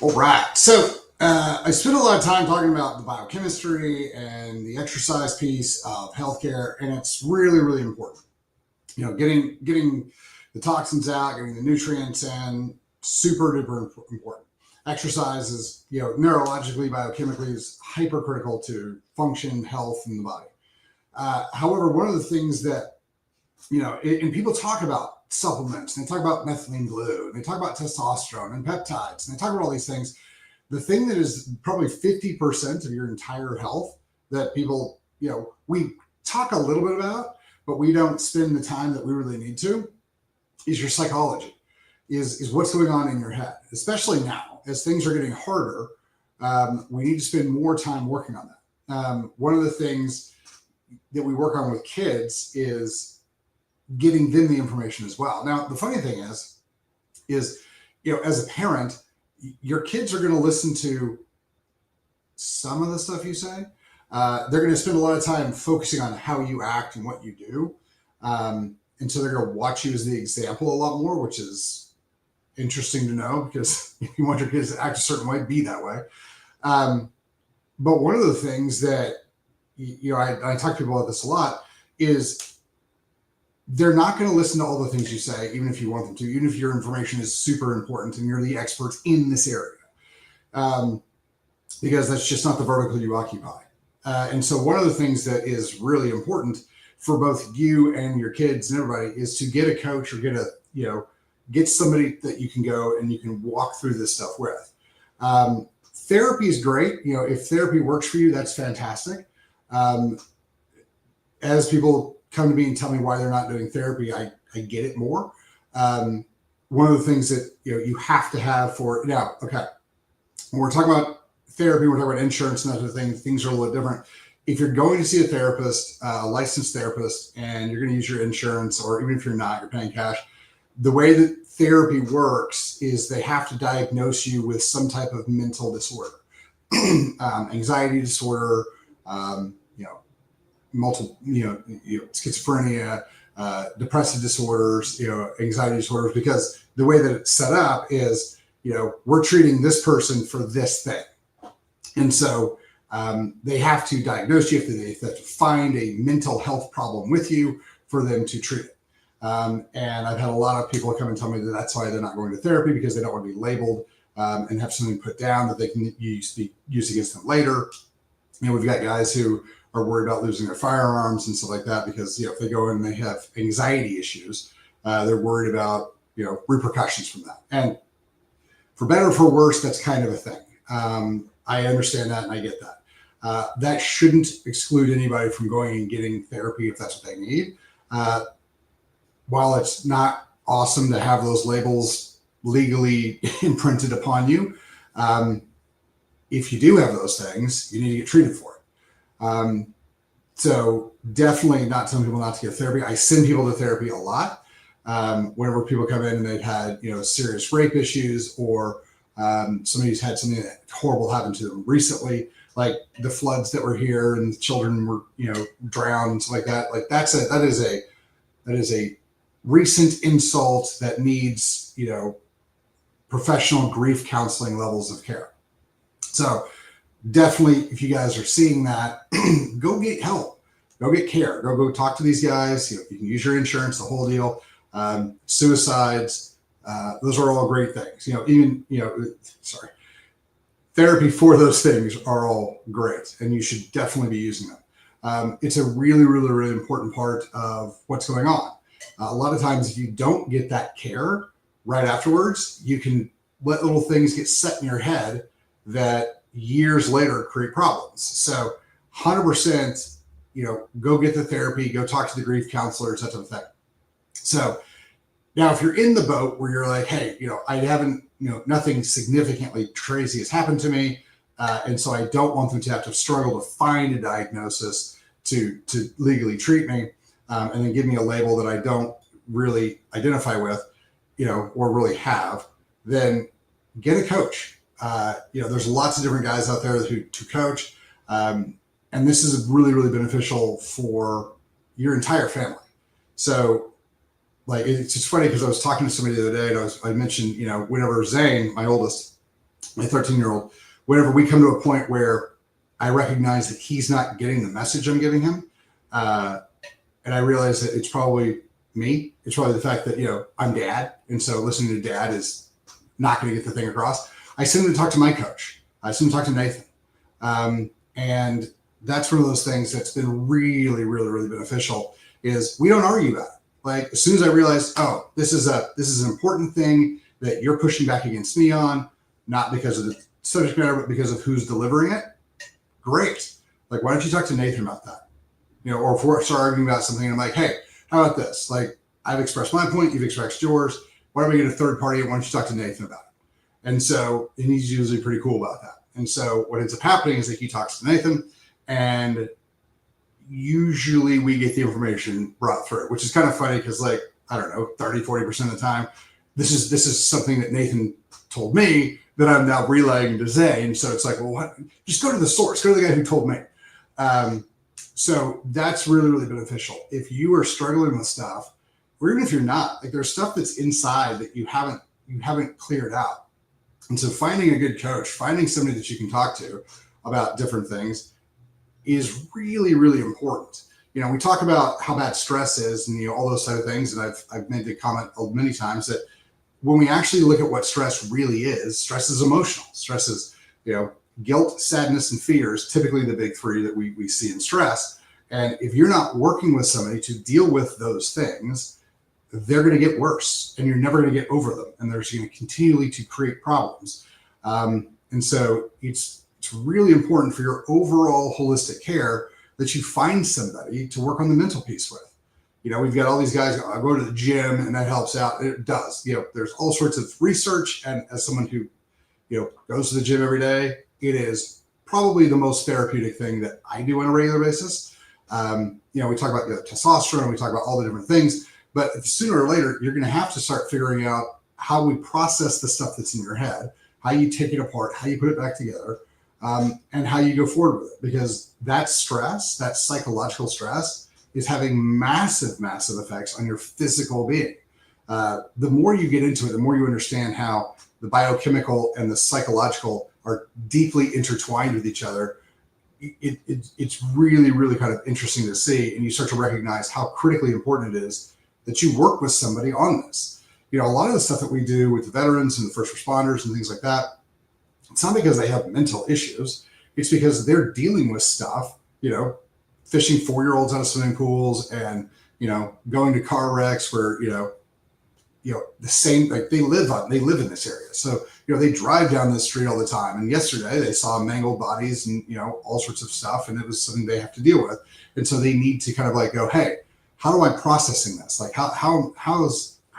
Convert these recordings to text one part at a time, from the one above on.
All right. So I spent a lot of time talking about the biochemistry and the exercise piece of healthcare, and it's really, really important. Getting the toxins out, getting the nutrients in, super duper important. Exercise is, neurologically, biochemically, is hypercritical to function, health in the body. However, one of the things that and people talk about supplements, and they talk about methylene blue, and they talk about testosterone and peptides, and they talk about all these things. The thing that is probably 50% of your entire health that people, we talk a little bit about, but we don't spend the time that we really need to, is your psychology, is what's going on in your head, especially now as things are getting harder. We need to spend more time working on that. One of the things that we work on with kids is getting them the information as well. Now, the funny thing is, as a parent, your kids are going to listen to some of the stuff you say. They're going to spend a lot of time focusing on how you act and what you do. And so they're going to watch you as the example a lot more, which is interesting to know, because if you want your kids to act a certain way, be that way. But one of the things that, I talk to people about this a lot, is they're not going to listen to all the things you say, even if you want them to, even if your information is super important and you're the experts in this area, because that's just not the vertical you occupy. And so one of the things that is really important for both you and your kids and everybody is to get a coach, or get somebody that you can go and you can walk through this stuff with. Therapy is great. If therapy works for you, that's fantastic. As people come to me and tell me why they're not doing therapy, I get it more. One of the things that you have to have for now, okay, when we're talking about therapy, we're talking about insurance and that sort of thing. Things are a little different. If you're going to see a therapist, a licensed therapist, and you're going to use your insurance, or even if you're not, you're paying cash, the way that therapy works is they have to diagnose you with some type of mental disorder, anxiety disorder, multiple, schizophrenia, depressive disorders, anxiety disorders, because the way that it's set up is, we're treating this person for this thing. And so they have to diagnose you, if they have to find a mental health problem with you for them to treat it. And I've had a lot of people come and tell me that that's why they're not going to therapy, because they don't want to be labeled and have something put down that they can use against them later. We've got guys who are worried about losing their firearms and stuff like that, because if they go in and they have anxiety issues, they're worried about repercussions from that. And for better or for worse, that's kind of a thing. I understand that and I get that. That shouldn't exclude anybody from going and getting therapy if that's what they need. While it's not awesome to have those labels legally imprinted upon you, if you do have those things, you need to get treated for it. So definitely not telling people not to get therapy. I send people to therapy a lot. Whenever people come in and they've had, serious rape issues, or somebody's had something that horrible happen to them recently, like the floods that were here and children were, drowned and stuff like that. Like that is a recent insult that needs, professional grief counseling levels of care. So definitely, if you guys are seeing that, go get help, go get care, go talk to these guys. You can use your insurance, the whole deal. Suicides, those are all great things. Therapy for those things are all great, and you should definitely be using them. It's a really, really, really important part of what's going on. A lot of times, if you don't get that care right afterwards, you can let little things get set in your head that years later create problems. So 100%, go get the therapy, go talk to the grief counselors, that type of thing. So now if you're in the boat where you're like, hey, I haven't, nothing significantly crazy has happened to me. And so I don't want them to have to struggle to find a diagnosis to legally treat me, and then give me a label that I don't really identify with, or really have, then get a coach. There's lots of different guys out there to coach. And this is really, really beneficial for your entire family. So it's just funny, because I was talking to somebody the other day, and I mentioned, whenever Zane, my oldest, my 13-year-old, whenever we come to a point where I recognize that he's not getting the message I'm giving him, and I realize that it's probably me. It's probably the fact that, I'm dad. And so listening to dad is not going to get the thing across. I send him to talk to my coach. I send him to talk to Nathan. And that's one of those things that's been really, really, really beneficial is we don't argue about it. Like as soon as I realize, oh, this is an important thing that you're pushing back against me on, not because of the subject matter, but because of who's delivering it. Great. Like, why don't you talk to Nathan about that? Or if we're arguing about something, I'm like, hey, how about this? Like, I've expressed my point, you've expressed yours. Why don't we get a third party? Why don't you talk to Nathan about it? And he's usually pretty cool about that. And so what ends up happening is that he talks to Nathan, and usually we get the information brought through, which is kind of funny because, like, I don't know, 30-40% of the time, this is something that Nathan told me that I'm now relaying to Zay. And so it's like, well, what? Just go to the source, go to the guy who told me. So that's really, really beneficial. If you are struggling with stuff, or even if you're not, like there's stuff that's inside that you haven't cleared out. And so finding a good coach, finding somebody that you can talk to about different things is really, really important. We talk about how bad stress is and, all those type of things. And I've made the comment many times that when we actually look at what stress really is, stress is emotional. Stress is, guilt, sadness, and fear is typically the big three that we see in stress. And if you're not working with somebody to deal with those things, they're going to get worse and you're never going to get over them. And they're going to continually to create problems. And so it's really important for your overall holistic care that you find somebody to work on the mental piece with. We've got all these guys, I go to the gym and that helps out. It does. There's all sorts of research. And as someone who, goes to the gym every day, it is probably the most therapeutic thing that I do on a regular basis. We talk about testosterone, we talk about all the different things, but sooner or later, you're going to have to start figuring out how we process the stuff that's in your head, how you take it apart, how you put it back together, and how you go forward with it. Because that stress, that psychological stress, is having massive, massive effects on your physical being. The more you get into it, the more you understand how the biochemical and the psychological are deeply intertwined with each other. It's really, really kind of interesting to see. And you start to recognize how critically important it is that you work with somebody on this. A lot of the stuff that we do with the veterans and the first responders and things like that, it's not because they have mental issues. It's because they're dealing with stuff, fishing 4-year-olds out of swimming pools and, going to car wrecks where, the same, like they live in this area. So, they drive down this street all the time. And yesterday they saw mangled bodies and, all sorts of stuff. And it was something they have to deal with. And so they need to kind of like go, hey, how am I processing this? Like how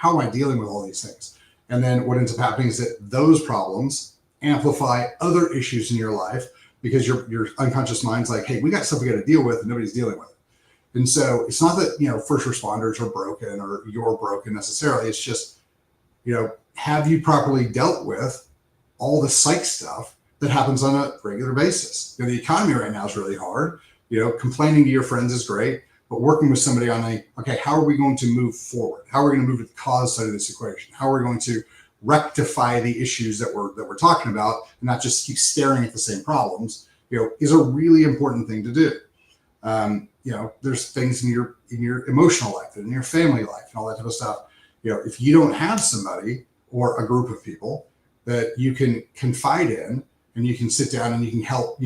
am I dealing with all these things? And then what ends up happening is that those problems amplify other issues in your life because your unconscious mind's like, hey, we got stuff we got to deal with and nobody's dealing with it. And so it's not that, first responders are broken or you're broken necessarily. It's just, have you properly dealt with all the psych stuff that happens on a regular basis? The economy right now is really hard. Complaining to your friends is great, but working with somebody on okay, how are we going to move forward? How are we going to move to the cause side of this equation? How are we going to rectify the issues that we're talking about and not just keep staring at the same problems, is a really important thing to do. There's things in your emotional life and in your family life and all that type of stuff. If you don't have somebody or a group of people that you can confide in and you can sit down and you can help,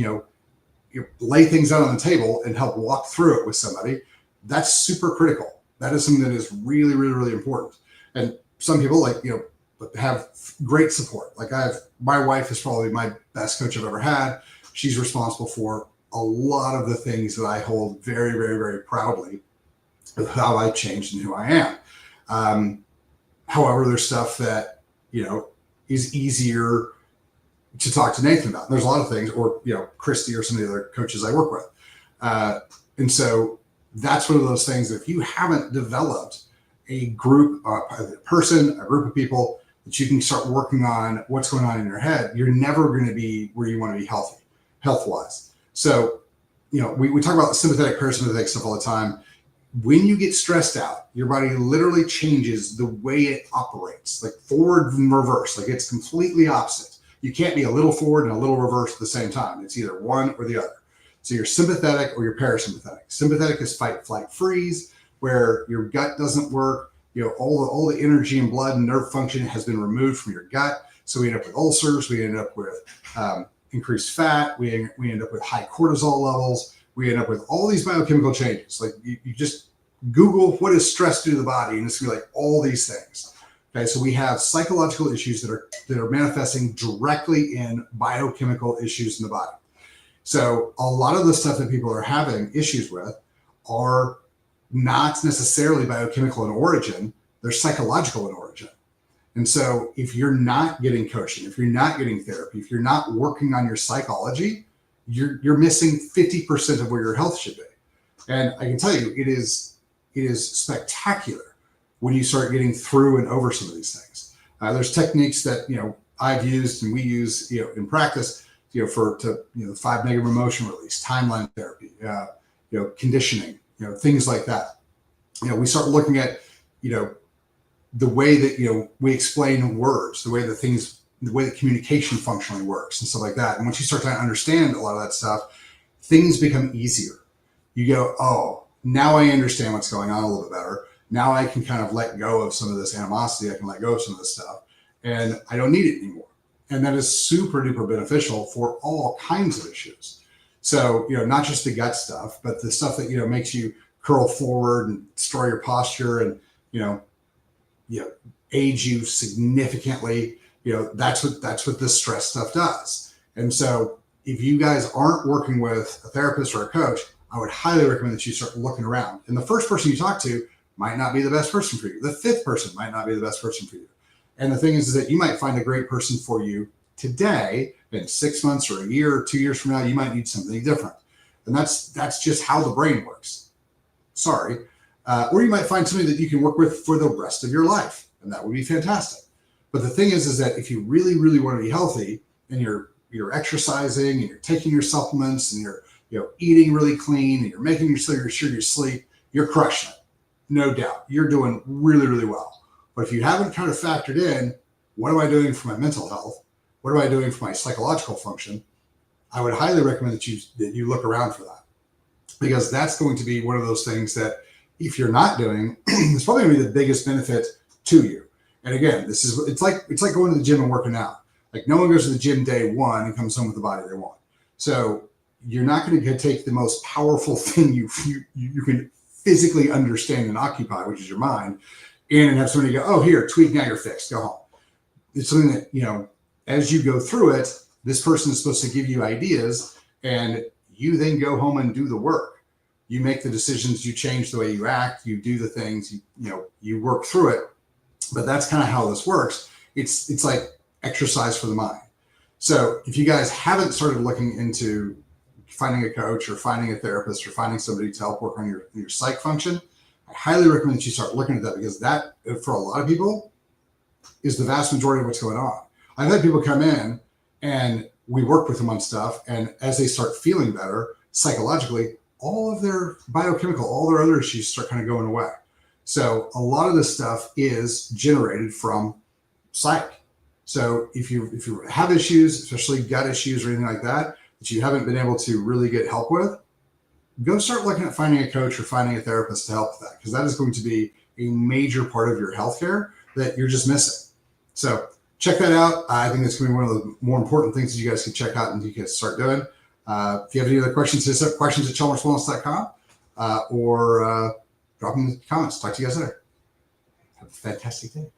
lay things out on the table and help walk through it with somebody, that's super critical. That is something that is really, really, really important. And some people have great support. Like my wife is probably my best coach I've ever had. She's responsible for a lot of the things that I hold very, very, very proudly of how I changed and who I am. However, there's stuff that, is easier to talk to Nathan about. There's a lot of things, or, Christy or some of the other coaches I work with. And so that's one of those things that if you haven't developed a group, a person, a group of people that you can start working on what's going on in your head, you're never going to be where you want to be health-wise. So, we talk about the sympathetic, parasympathetic stuff all the time. When you get stressed out, your body literally changes the way it operates, like forward and reverse, like it's completely opposite. You can't be a little forward and a little reverse at the same time. It's either one or the other. So you're sympathetic or you're parasympathetic. Sympathetic is fight, flight, freeze, where your gut doesn't work. All the energy and blood and nerve function has been removed from your gut. So we end up with ulcers. We end up with increased fat. We end up with high cortisol levels. We end up with all these biochemical changes. Like you just Google what does stress do to the body, and it's gonna be like all these things. Okay, so we have psychological issues that are manifesting directly in biochemical issues in the body. So a lot of the stuff that people are having issues with are not necessarily biochemical in origin, they're psychological in origin. And so if you're not getting coaching, if you're not getting therapy, if you're not working on your psychology, you're missing 50% of where your health should be. And I can tell you, it is spectacular when you start getting through and over some of these things. There's techniques that I've used and we use in practice for 5 negative emotion release, timeline therapy, conditioning, things like that. We start looking at the way that we explain words, the way that communication functionally works and stuff like that. And once you start to understand a lot of that stuff, things become easier. You go, oh, now I understand what's going on a little bit better. Now I can kind of let go of some of this animosity. I can let go of some of this stuff, and I don't need it anymore. And that is super duper beneficial for all kinds of issues. So, not just the gut stuff, but the stuff that, makes you curl forward and destroy your posture and, age you significantly. That's what this stress stuff does. And so if you guys aren't working with a therapist or a coach, I would highly recommend that you start looking around. And the first person you talk to might not be the best person for you. The fifth person might not be the best person for you. And the thing is that you might find a great person for you today, in 6 months or a year or 2 years from now, you might need something different. And that's just how the brain works. Sorry. Or you might find somebody that you can work with for the rest of your life. And that would be fantastic. But the thing is that if you really, really want to be healthy and you're exercising and you're taking your supplements and you're eating really clean and you're making sure you sleep, you're crushing it. No doubt. You're doing really, really well. But if you haven't kind of factored in, what am I doing for my mental health? What am I doing for my psychological function? I would highly recommend that you look around for that, because that's going to be one of those things that if you're not doing, it's probably going to be the biggest benefit to you. And again, it's like going to the gym and working out. Like no one goes to the gym day one and comes home with the body they want. So you're not going to take the most powerful thing you can physically understand and occupy, which is your mind, in and have somebody go, oh, here, tweak, now you're fixed, go home. It's something that, as you go through it, this person is supposed to give you ideas, and you then go home and do the work. You make the decisions, you change the way you act, you do the things, you work through it. But that's kind of how this works. It's like exercise for the mind. So if you guys haven't started looking into finding a coach or finding a therapist or finding somebody to help work on your psych function, I highly recommend that you start looking at that, because that, for a lot of people, is the vast majority of what's going on. I've had people come in and we work with them on stuff, and as they start feeling better psychologically, all of their biochemical, all their other issues start kind of going away. So a lot of this stuff is generated from psych. So if you have issues, especially gut issues or anything like that you haven't been able to really get help with, go start looking at finding a coach or finding a therapist to help with that, because that is going to be a major part of your healthcare that you're just missing. So check that out. I think that's going to be one of the more important things that you guys can check out and you can start doing. If you have any other questions, hit us up, questions@chalmerswellness.com, or drop them in the comments. Talk to you guys later. Have a fantastic day.